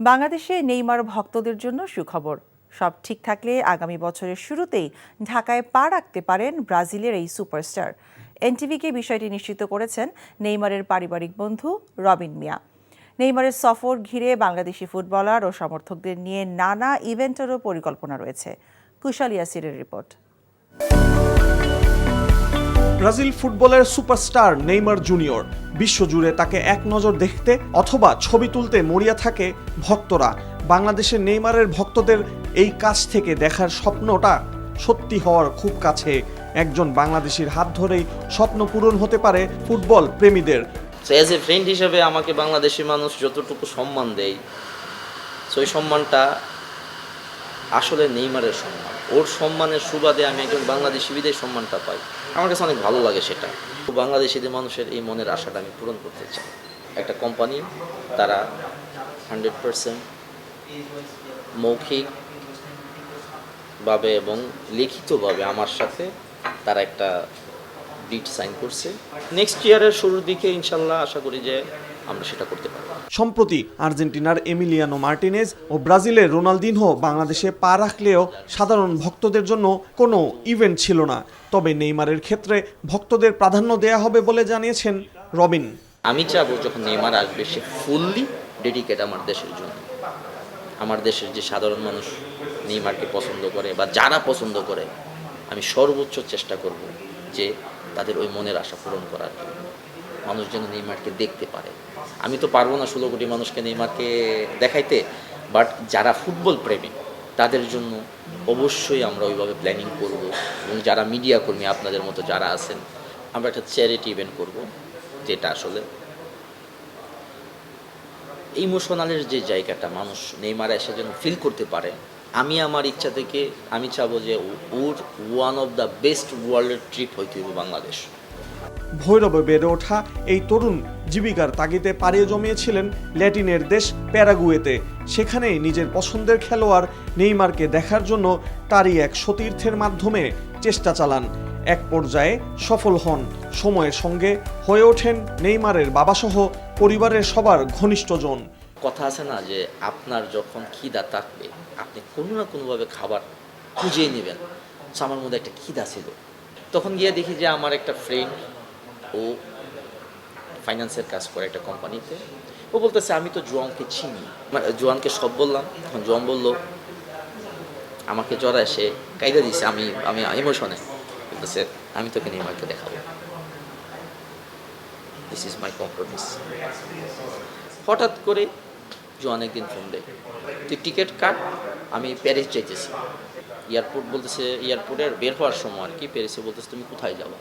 বাংলাদেশে নেইমার ভক্তদের জন্য সুখবর। সব ঠিক থাকলে আগামী বছরের শুরুতেই ঢাকায় পা রাখতে পারেন ব্রাজিলের এই সুপারস্টার। এনটিভিকে বিষয়টি নিশ্চিত করেছেন নেইমারের পারিবারিক বন্ধু রবিন মিয়া। নেইমারের সফর ঘিরে বাংলাদেশি ফুটবলার ও সমর্থকদের নিয়ে নানা ইভেন্টেরও পরিকল্পনা রয়েছে। কুশাল ইয়াসিরের রিপোর্ট। ব্রাজিল ফুটবলের সুপারস্টার নেইমার জুনিয়র, বিশ্বজুড়ে তাকে এক নজর দেখতে অথবা ছবি তুলতে মরিয়া থাকে ভক্তরা। বাংলাদেশের নেইমারের ভক্তদের এই কাছ থেকে দেখার স্বপ্নটা সত্যি হওয়ার খুব কাছে। একজন বাংলাদেশির হাত ধরেই স্বপ্ন পূরণ হতে পারে ফুটবল প্রেমীদের। অ্যাজ এ ফ্রেন্ড হিসেবে আমাকে বাংলাদেশি মানুষ যতটুকু সম্মান দেয়, সেই সম্মানটা আসলে নেইমারের সম্মান। ওর সম্মানের সুবাদে আমি একজন বাংলাদেশি বিদেশ সম্মানটা পাই। আমার কাছে অনেক ভালো লাগে সেটা। বাংলাদেশিদের মানুষের এই মনের আশাটা আমি পূরণ করতে চাই। একটা কোম্পানি, তারা 100% মৌখিকভাবে এবং লিখিতভাবে আমার সাথে তারা একটা ডিড সাইন করছে। নেক্সট ইয়ারের শুরুর দিকে ইনশাল্লাহ আশা করি যে আমরা সেটা করতে পারব। সম্প্রতি আর্জেন্টিনার এমিলিয়ানো মার্টিনেজ ও ব্রাজিলের রোনালদিনহো বাংলাদেশে পা রাখলেও সাধারণ ভক্তদের জন্য কোনো ইভেন্ট ছিল না। তবে নেইমারের ক্ষেত্রে ভক্তদের প্রাধান্য দেয়া হবে বলে জানিয়েছেন রবিন। আমি চাবো যখন নেইমার আসবে সে ফুললি ডেডিকেট আমার দেশের জন্য। আমার দেশের যে সাধারণ মানুষ নেইমারকে পছন্দ করে বা যারা পছন্দ করে, আমি সর্বোচ্চ চেষ্টা করব যে তাদের ওই মনের আশা পূরণ করার জন্য। মানুষ যেন নেইমারকে দেখতে পারে। আমি তো পারবো না 16 কোটি মানুষকে নেইমারকে দেখাইতে, বাট যারা ফুটবল প্রেমী তাদের জন্য অবশ্যই আমরা ওইভাবে প্ল্যানিং করব। এবং যারা মিডিয়া কর্মী আপনাদের মতো যারা আছেন, আমরা একটা চ্যারিটি ইভেন্ট করব, যেটা আসলে ইমোশনালের যে জায়গাটা মানুষ নেইমার এসে যেন ফিল করতে পারে। আমি আমার ইচ্ছা থেকে আমি চাবো যে ওর ওয়ান অফ দ্য বেস্ট ওয়ার্ল্ডের ট্রিপ হইতে হবে বাংলাদেশ। ভৈরবে বেড়ে ওঠা এই তরুণ জীবিকার তাগিদে পাড়িয়ে জমিয়েছিলেন ল্যাটিনের দেশ প্যারাগুয়েতে। সেখানেই নিজের পছন্দের খেলোয়াড় নেইমারকে দেখার জন্য তারই এক সতীর্থের মাধ্যমে চেষ্টা চালান। এক পর্যায়ে সফল হন। সময়ের সঙ্গে হয়ে ওঠেন নেইমারের বাবাসহ পরিবারের সবার ঘনিষ্ঠজন। কথা আছে না যে আপনার যখন খিদা থাকবে আপনি কোনো না কোনোভাবে খাবার খুঁজেই নেবেন। আমার মধ্যে একটা খিদা ছিল। তখন গিয়ে দেখি যে আমার একটা ফ্রেন্ড, ও ফাইন্যান্সের কাজ করে একটা কোম্পানিতে। ও বলতেছে আমি তো জোয়ানকে চিনি। জোয়ানকে সব বললাম। তখন জোয়ান বলল, আমাকে জড়ায় সে কায়দা দিছে। আমি ইমোশনে বলতেছে আমি তোকে নেইমারকে দেখাবো। This is my compromise. হঠাৎ করে জোয়ান একদিন ফোন দেয়, তুই টিকিট কাট, আমি প্যারিস যাইতেছি। এয়ারপোর্ট বলতেছে, এয়ারপোর্টের বের হওয়ার সময় আর কি, প্যারিসে বলতেছে তুমি কোথায় যাবো?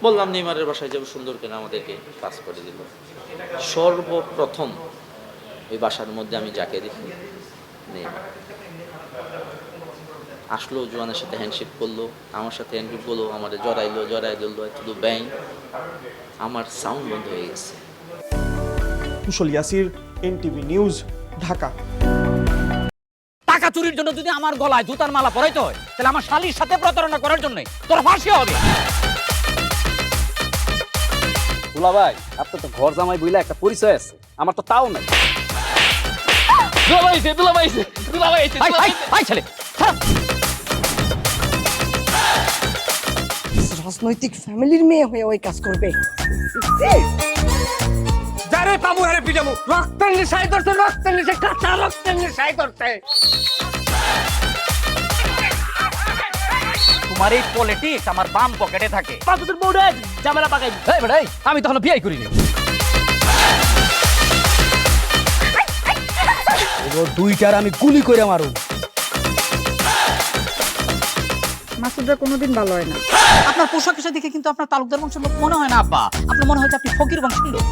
বললাম নেইমারের বাসায় যাবো। সুন্দর কেন আমাদেরকে পাস করে দিল। সর্বপ্রথম ওই বাসার মধ্যে আমি যাকে দেখি নেইমার আসলো, জোয়ানের সাথে হ্যান্ডশেক করলো, আমার সাথে হ্যান্ডশেক করলো, আমাদের জড়াই দিল শুধু ব্যাং। আমার সাউন্ড বন্ধ হয়ে গেছে। কুশল ইয়াসির, এনটিভি নিউজ, ঢাকা। টাকা চুরির জন্য যদি আমার গলায় জুতার মালা পরাইতে হয়, তাহলে আমার শালীর সাথে প্রতারণা করার জন্য তোর ফাঁসি হবে। দুলা ভাই, আপনার তো ঘর জামাই বইলা একটা পরিচয় আছে, আমার তো তাও নাই। রাজনৈতিক ফ্যামিলির মেয়ে হয়ে ওই কাজ করবে। যারে পাবো আরে পিটামু, রক্তের নেশায় ধরতে, রক্তের নেশায়, কাঁচা রক্তের নেশায় ধরতে। তোমার এই পলিটিক্স আমার বাম পকেটে থাকে। তোর বউরে ঝামেলা পাকাই। এই বেটা, আমি তখন বিয়ে করিনি। দুইটার আমি গুলি করে মারু। মাসুদরা কোনোদিন ভালো হয় না। আপনার পোশাক আশাক দেখে কিন্তু আপনার তালুকদার বংশের লোক মনে হয় না আব্বা। আপনার মনে হয় যে আপনি ফকির বংশের লোক।